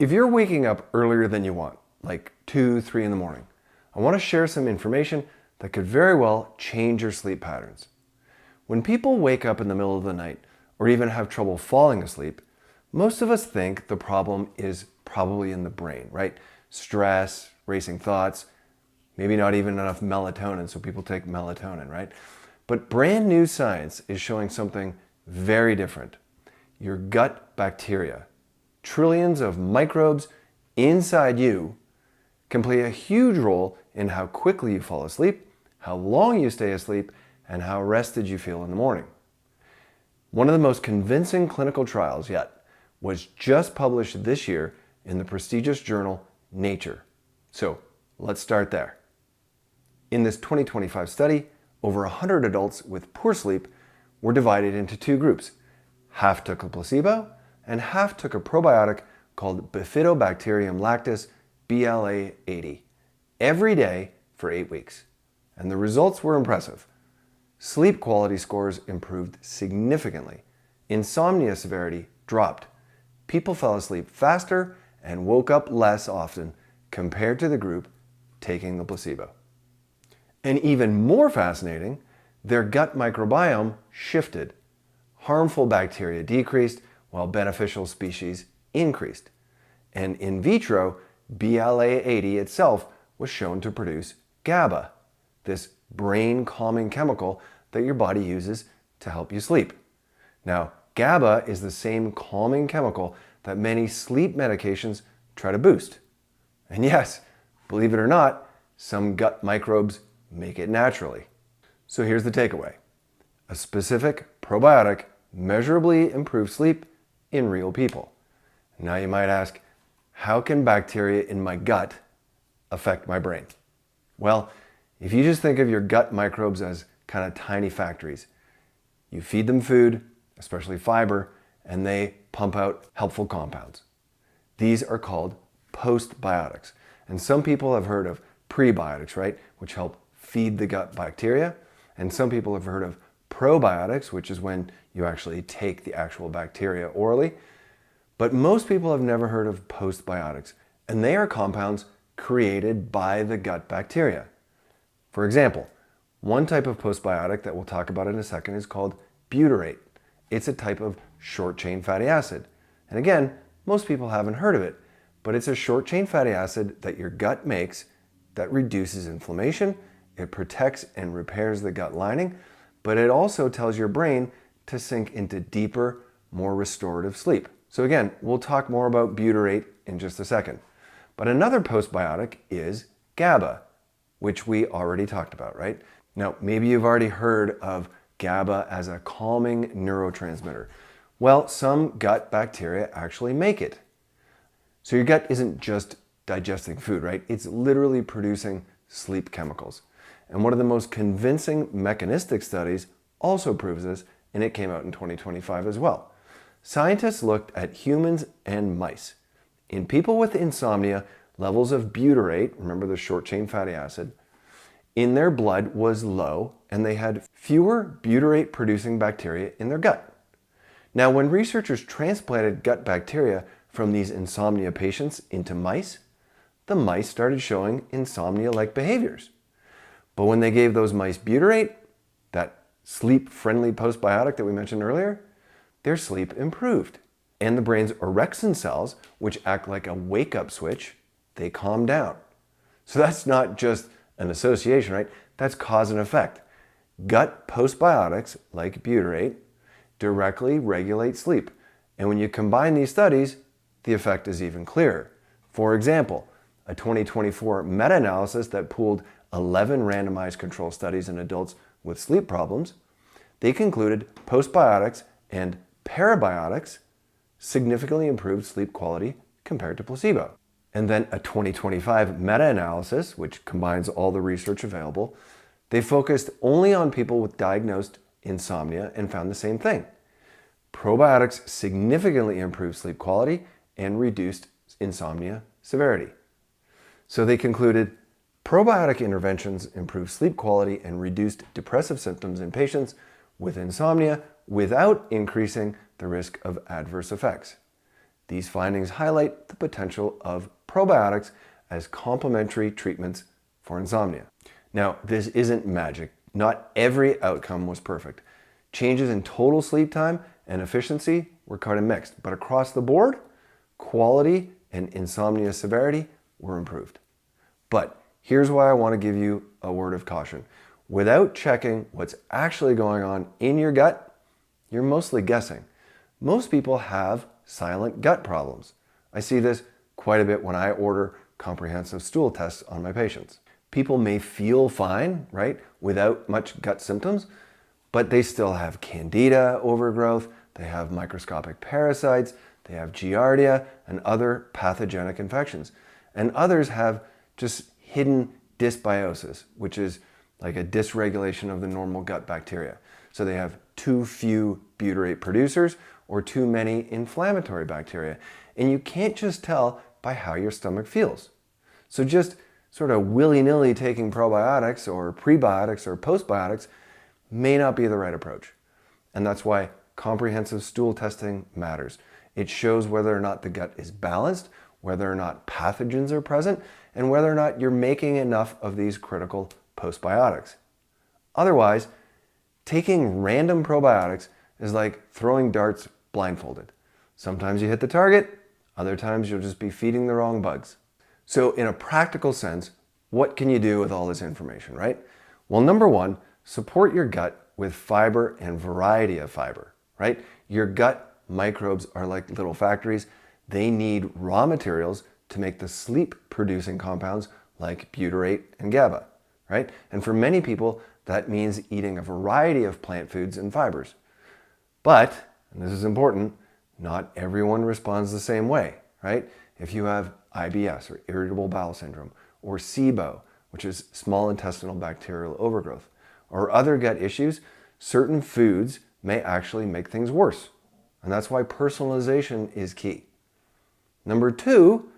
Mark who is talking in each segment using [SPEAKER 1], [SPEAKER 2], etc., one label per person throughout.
[SPEAKER 1] If you're waking up earlier than you want, like 2, 3 in the morning, I want to share some information that could very well change your sleep patterns. When people wake up in the middle of the night or even have trouble falling asleep, most of us think the problem is probably in the brain, right? Stress, racing thoughts, maybe not even enough melatonin, so people take melatonin, right? But brand new science is showing something very different. Your gut bacteria, trillions of microbes inside you, can play a huge role in how quickly you fall asleep, how long you stay asleep, and how rested you feel in the morning. One of the most convincing clinical trials yet was just published this year in the prestigious journal Nature. So let's start there. In this 2025 study, over 100 adults with poor sleep were divided into two groups. Half took a placebo and half took a probiotic called Bifidobacterium lactis BLA80 every day for 8 weeks. And the results were impressive. Sleep quality scores improved significantly. Insomnia severity dropped. People fell asleep faster and woke up less often compared to the group taking the placebo. And even more fascinating, their gut microbiome shifted. Harmful bacteria decreased while beneficial species increased. And in vitro, BLA80 itself was shown to produce GABA, this brain-calming chemical that your body uses to help you sleep. Now, GABA is the same calming chemical that many sleep medications try to boost. And yes, believe it or not, some gut microbes make it naturally. So here's the takeaway. A specific probiotic measurably improves sleep in real people. Now you might ask, how can bacteria in my gut affect my brain? Well, if you just think of your gut microbes as kind of tiny factories, you feed them food, especially fiber, and they pump out helpful compounds. These are called postbiotics. And some people have heard of prebiotics, right, which help feed the gut bacteria. And some people have heard of probiotics, which is when you actually take the actual bacteria orally. But most people have never heard of postbiotics, and they are compounds created by the gut bacteria. For example, one type of postbiotic that we'll talk about in a second is called butyrate. It's a type of short-chain fatty acid. And again, most people haven't heard of it, but it's a short-chain fatty acid that your gut makes that reduces inflammation, it protects and repairs the gut lining, but it also tells your brain to sink into deeper, more restorative sleep. So again, we'll talk more about butyrate in just a second. But another postbiotic is GABA, which we already talked about, right? Now, maybe you've already heard of GABA as a calming neurotransmitter. Well, some gut bacteria actually make it. So your gut isn't just digesting food, right? It's literally producing sleep chemicals. And one of the most convincing mechanistic studies also proves this, and it came out in 2025 as well. Scientists looked at humans and mice. In people with insomnia, levels of butyrate, remember the short-chain fatty acid, in their blood was low, and they had fewer butyrate-producing bacteria in their gut. Now, when researchers transplanted gut bacteria from these insomnia patients into mice, the mice started showing insomnia-like behaviors. But when they gave those mice butyrate, that sleep-friendly postbiotic that we mentioned earlier, their sleep improved. And the brain's orexin cells, which act like a wake-up switch, they calm down. So that's not just an association, right? That's cause and effect. Gut postbiotics, like butyrate, directly regulate sleep. And when you combine these studies, the effect is even clearer. For example, a 2024 meta-analysis that pooled 11 randomized control studies in adults with sleep problems, they concluded postbiotics and paraprobiotics significantly improved sleep quality compared to placebo. And then a 2025 meta-analysis, which combines all the research available, they focused only on people with diagnosed insomnia and found the same thing. Probiotics significantly improved sleep quality and reduced insomnia severity. So they concluded probiotic interventions improved sleep quality and reduced depressive symptoms in patients with insomnia without increasing the risk of adverse effects. These findings highlight the potential of probiotics as complementary treatments for insomnia. Now, this isn't magic. Not every outcome was perfect. Changes in total sleep time and efficiency were kind of mixed, but across the board, quality and insomnia severity were improved. But here's why I want to give you a word of caution. Without checking what's actually going on in your gut, you're mostly guessing. Most people have silent gut problems. I see this quite a bit when I order comprehensive stool tests on my patients. People may feel fine, right, without much gut symptoms, but they still have candida overgrowth, they have microscopic parasites, they have giardia and other pathogenic infections. And others have just hidden dysbiosis, which is like a dysregulation of the normal gut bacteria. So they have too few butyrate producers or too many inflammatory bacteria. And you can't just tell by how your stomach feels. So just sort of willy-nilly taking probiotics or prebiotics or postbiotics may not be the right approach. And that's why comprehensive stool testing matters. It shows whether or not the gut is balanced, whether or not pathogens are present, and whether or not you're making enough of these critical postbiotics. Otherwise, taking random probiotics is like throwing darts blindfolded. Sometimes you hit the target, other times you'll just be feeding the wrong bugs. So in a practical sense, what can you do with all this information, right? Well, number one, support your gut with fiber and variety of fiber, right? Your gut microbes are like little factories. They need raw materials to make the sleep-producing compounds like butyrate and GABA, right? And for many people, that means eating a variety of plant foods and fibers. But, and this is important, not everyone responds the same way, right? If you have IBS or irritable bowel syndrome, or SIBO, which is small intestinal bacterial overgrowth, or other gut issues, certain foods may actually make things worse. And that's why personalization is key. Number two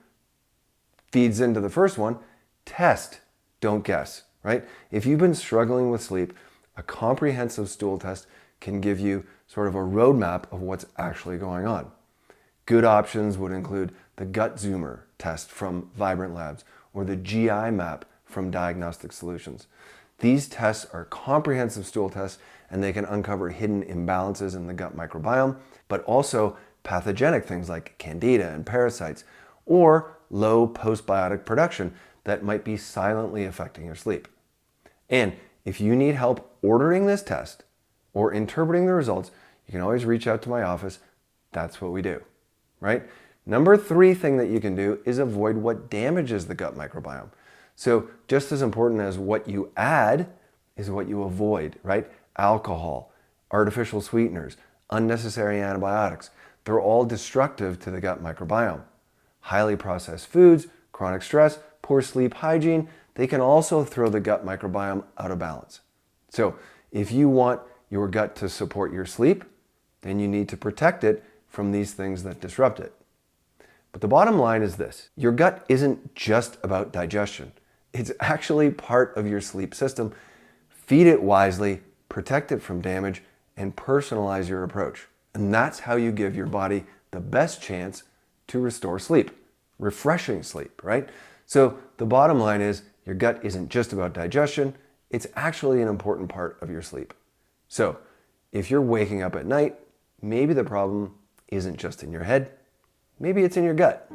[SPEAKER 1] feeds into the first one, test, don't guess, right? If you've been struggling with sleep, a comprehensive stool test can give you sort of a roadmap of what's actually going on. Good options would include the Gut Zoomer test from Vibrant Labs or the GI map from Diagnostic Solutions. These tests are comprehensive stool tests and they can uncover hidden imbalances in the gut microbiome, but also pathogenic things like candida and parasites or low postbiotic production that might be silently affecting your sleep. And if you need help ordering this test or interpreting the results, you can always reach out to my office. That's what we do, right? Number three thing that you can do is avoid what damages the gut microbiome. So just as important as what you add is what you avoid, right? Alcohol, artificial sweeteners, unnecessary antibiotics, they're all destructive to the gut microbiome. Highly processed foods, chronic stress, poor sleep hygiene, they can also throw the gut microbiome out of balance. So if you want your gut to support your sleep, then you need to protect it from these things that disrupt it. But the bottom line is this: your gut isn't just about digestion. It's actually part of your sleep system. Feed it wisely, protect it from damage, and personalize your approach. And that's how you give your body the best chance to restore sleep, refreshing sleep, right? So the bottom line is your gut isn't just about digestion. It's actually an important part of your sleep. So if you're waking up at night, maybe the problem isn't just in your head, maybe it's in your gut.